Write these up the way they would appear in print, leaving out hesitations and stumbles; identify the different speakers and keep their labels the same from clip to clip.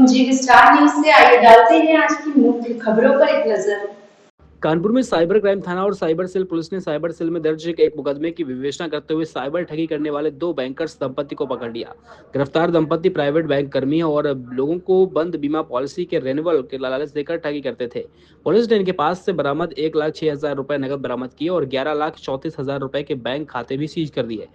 Speaker 1: जी star news से आइए डालते हैं आज की मुख्य खबरों पर एक नजर।
Speaker 2: कानपुर में साइबर क्राइम थाना और साइबर सेल पुलिस ने साइबर सेल में दर्ज एक मुकदमे की विवेचना करते हुए साइबर ठगी करने वाले दो बैंकर्स दंपति को पकड़ लिया। गिरफ्तार दंपति प्राइवेट बैंक कर्मी और लोगों को बंद बीमा पॉलिसी के रेन्युअल के लालच देकर ठगी करते थे। पुलिस ने इनके पास से बरामद 1,06,000 रुपए नकद बरामद किए और 11,34,000 रुपए के बैंक खाते भी सीज कर दिए।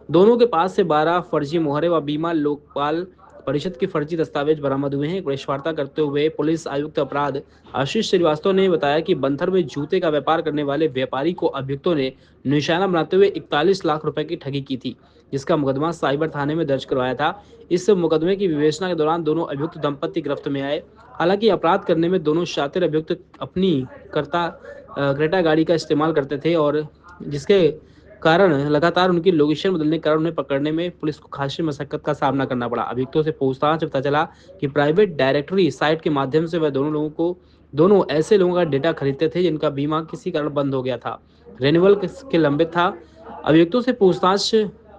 Speaker 2: दोनों के पास से 12 फर्जी मोहरे व बीमा लोकपाल परिषद के फर्जी दस्तावेज बरामद हुए हैं। प्रेस वार्ता करते हुए पुलिस आयुक्त अपराध आशीष श्रीवास्तव ने बताया कि बंथर में जूते का व्यापार करने वाले व्यापारी को अभियुक्तों ने निशाना बनाते हुए 41 लाख रुपए की ठगी की थी, जिसका मुकदमा साइबर थाने में दर्ज करवाया था। इस मुकदमे की विवेचना के दौरान दोनों अभियुक्त दंपति गिरफ्त में आए। हालांकि अपराध करने में दोनों शातिर अभियुक्त अपनी क्रेटा गाड़ी का इस्तेमाल करते थे और जिसके कारण लगातार उनकी लोकेशन बदलने के कारण उन्हें पकड़ने में पुलिस को खासी मशक्कत का सामना करना पड़ा। अभियुक्तों से पूछताछ में पता चला कि प्राइवेट डायरेक्टरी साइट के माध्यम से वह दोनों ऐसे लोगों का डेटा खरीदते थे जिनका बीमा किसी कारण बंद हो गया था, रेन्युअल के लंबित था। अभियुक्तों से पूछताछ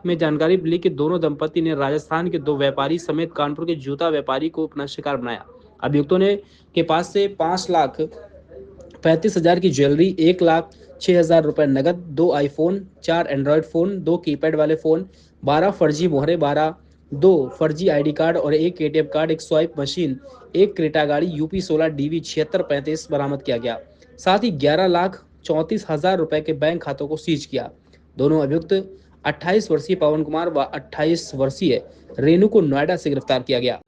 Speaker 2: में जानकारी मिली कि दोनों दंपति ने राजस्थान के दो व्यापारी समेत कानपुर के जूता व्यापारी को अपना शिकार बनाया। अभियुक्तों ने के पास से 5,35,000 की ज्वेलरी, 1,06,000 रुपए नगद, 2 आईफोन, 4 एंड्रॉयड फोन, 2 कीपैड वाले फोन, 12 फर्जी मोहरे, 2 फर्जी आईडी कार्ड और 1 ATM card, 1 swipe machine, 1 Creta गाड़ी यूपी 16 डीवी 7635 बरामद किया गया। साथ ही 11,34,000 रुपए के बैंक खातों को सीज किया। दोनों अभियुक्त 28 वर्षीय पवन कुमार व 28 वर्षीय रेणु को नोएडा से गिरफ्तार किया गया।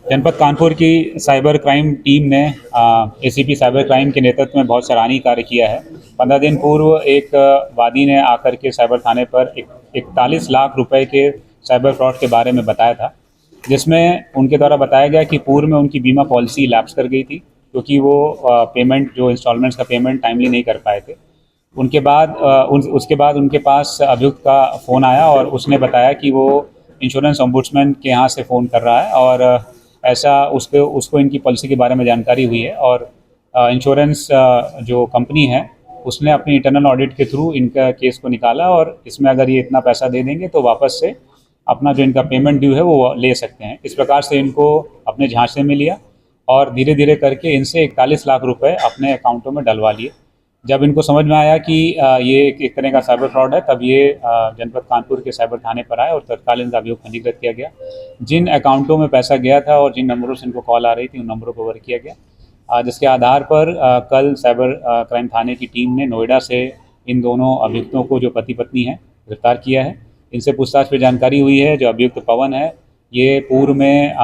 Speaker 3: जनपद कानपुर की साइबर क्राइम टीम ने एसीपी साइबर क्राइम के नेतृत्व में बहुत सराहनीय कार्य किया है। 15 दिन पूर्व एक वादी ने आकर के साइबर थाने पर 41 लाख रुपए के साइबर फ्रॉड के बारे में बताया था, जिसमें उनके द्वारा बताया गया कि पूर्व में उनकी बीमा पॉलिसी लैप्स कर गई थी क्योंकि वो पेमेंट जो इंस्टॉलमेंट्स का पेमेंट टाइमली नहीं कर पाए थे। उसके बाद उनके पास अभियुक्त का फ़ोन आया और उसने बताया कि वो इंश्योरेंस ओम्बुड्समैन के यहाँ से फ़ोन कर रहा है और ऐसा उसको इनकी पॉलिसी के बारे में जानकारी हुई है और इंश्योरेंस जो कंपनी है उसने अपनी इंटरनल ऑडिट के थ्रू इनका केस को निकाला और इसमें अगर ये इतना पैसा दे देंगे तो वापस से अपना जो इनका पेमेंट ड्यू है वो ले सकते हैं। इस प्रकार से इनको अपने झांसे में लिया और धीरे धीरे करके इनसे 41 लाख रुपए अपने अकाउंटों में डलवा लिए। जब इनको समझ में आया कि ये एक तरह का साइबर फ्रॉड है, तब ये जनपद कानपुर के साइबर थाने पर आए और तत्काल इनका अभियोग पंजीकृत किया गया। जिन अकाउंटों में पैसा गया था और जिन नंबरों से इनको कॉल आ रही थी उन नंबरों को वर्क किया गया। जिसके आधार पर कल साइबर क्राइम थाने की टीम ने नोएडा से इन दोनों अभियुक्तों को, जो पति पत्नी हैं, गिरफ्तार किया है। इनसे पूछताछ में जानकारी हुई है जो अभियुक्त पवन है ये पूर्व में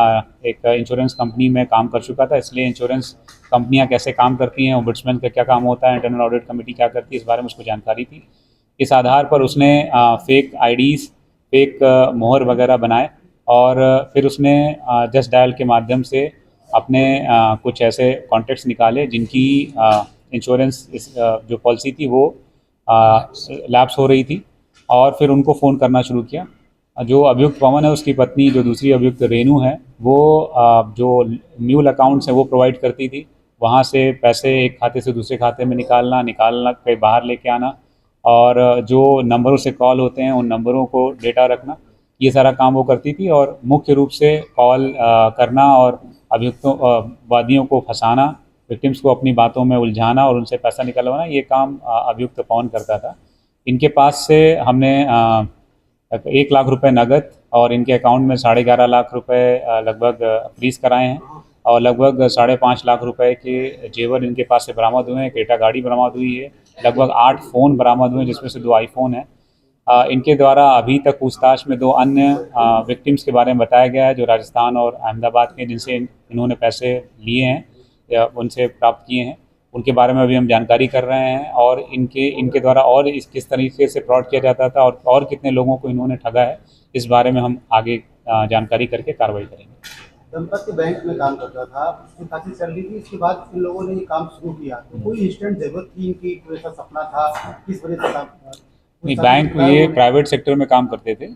Speaker 3: एक इंश्योरेंस कंपनी में काम कर चुका था, इसलिए इंश्योरेंस कंपनियां कैसे काम करती हैं, ओम्बुड्समैन का क्या काम होता है, इंटरनल ऑडिट कमेटी क्या करती है, इस बारे में उसको जानकारी थी। इस आधार पर उसने फेक आईडीज़, फेक मोहर वगैरह बनाए और फिर उसने जस्ट डायल के माध्यम से अपने कुछ ऐसे कॉन्टैक्ट्स निकाले जिनकी इंश्योरेंस जो पॉलिसी थी वो लैप्स हो रही थी और फिर उनको फ़ोन करना शुरू किया। जो अभियुक्त पवन है उसकी पत्नी, जो दूसरी अभियुक्त रेणु है, वो जो म्यूल अकाउंट्स है वो प्रोवाइड करती थी। वहाँ से पैसे एक खाते से दूसरे खाते में निकालना, कहीं बाहर लेके आना और जो नंबरों से कॉल होते हैं उन नंबरों को डेटा रखना, ये सारा काम वो करती थी। और मुख्य रूप से कॉल करना और अभियुक्तों वादियों को फंसाना, विक्टिम्स को अपनी बातों में उलझाना और उनसे पैसा निकलवाना, ये काम अभियुक्त पवन करता था। इनके पास से हमने 1 लाख रुपए नगद और इनके अकाउंट में 11.5 लाख रुपए लगभग फ्रीज कराए हैं और लगभग 5.5 लाख रुपए के जेवर इनके पास से बरामद हुए हैं। क्रेटा गाड़ी बरामद हुई है, लगभग 8 फ़ोन बरामद हुए हैं जिसमें से 2 आईफोन हैं। इनके द्वारा अभी तक पूछताछ में 2 अन्य विक्टिम्स के बारे में बताया गया है जो राजस्थान और अहमदाबाद के, जिनसे इन्होंने पैसे लिए हैं या उनसे प्राप्त किए हैं, उनके बारे में अभी हम जानकारी कर रहे हैं और इनके द्वारा और किस तरीके से फ्रॉड किया जाता था और कितने लोगों को इन्होंने ठगा है, इस बारे में हम आगे जानकारी करके कार्रवाई करेंगे।
Speaker 4: दंपति बैंक में काम करता था, उसकी खासी सैलरी थी, इसके बाद इन लोगों ने ये काम शुरू किया, तो कोई इंस्टेंट जरूरत थी इनकी, कोई ऐसा सपना था, किस वजह से काम?
Speaker 3: नहीं, बैंक ये प्राइवेट सेक्टर में काम करते थे,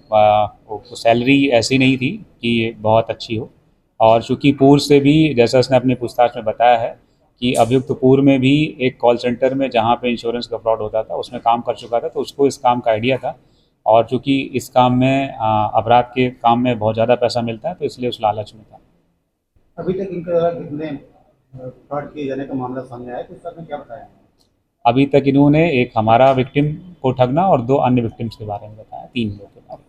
Speaker 3: सैलरी ऐसी नहीं थी कि बहुत अच्छी हो और चूँकि पूर्व से भी, जैसा उसने अपनी पूछताछ में बताया है, कि अभियुक्त पूर्व में भी एक कॉल सेंटर में जहाँ पे इंश्योरेंस का फ्रॉड होता था उसमें काम कर चुका था, तो उसको इस काम का आइडिया था। और चूँकि इस काम में अपराध के काम में बहुत ज़्यादा पैसा मिलता है, तो इसलिए उस लालच में था।
Speaker 4: अभी तक इनके द्वारा कितने फ्रॉड किए जाने का मामला सामने आया, तो इस बारे में क्या बताया?
Speaker 3: अभी तक इन्होंने एक हमारा विक्टिम को ठगना और 2 अन्य विक्टिम्स के बारे में बताया, 3 लोगों के बारे में।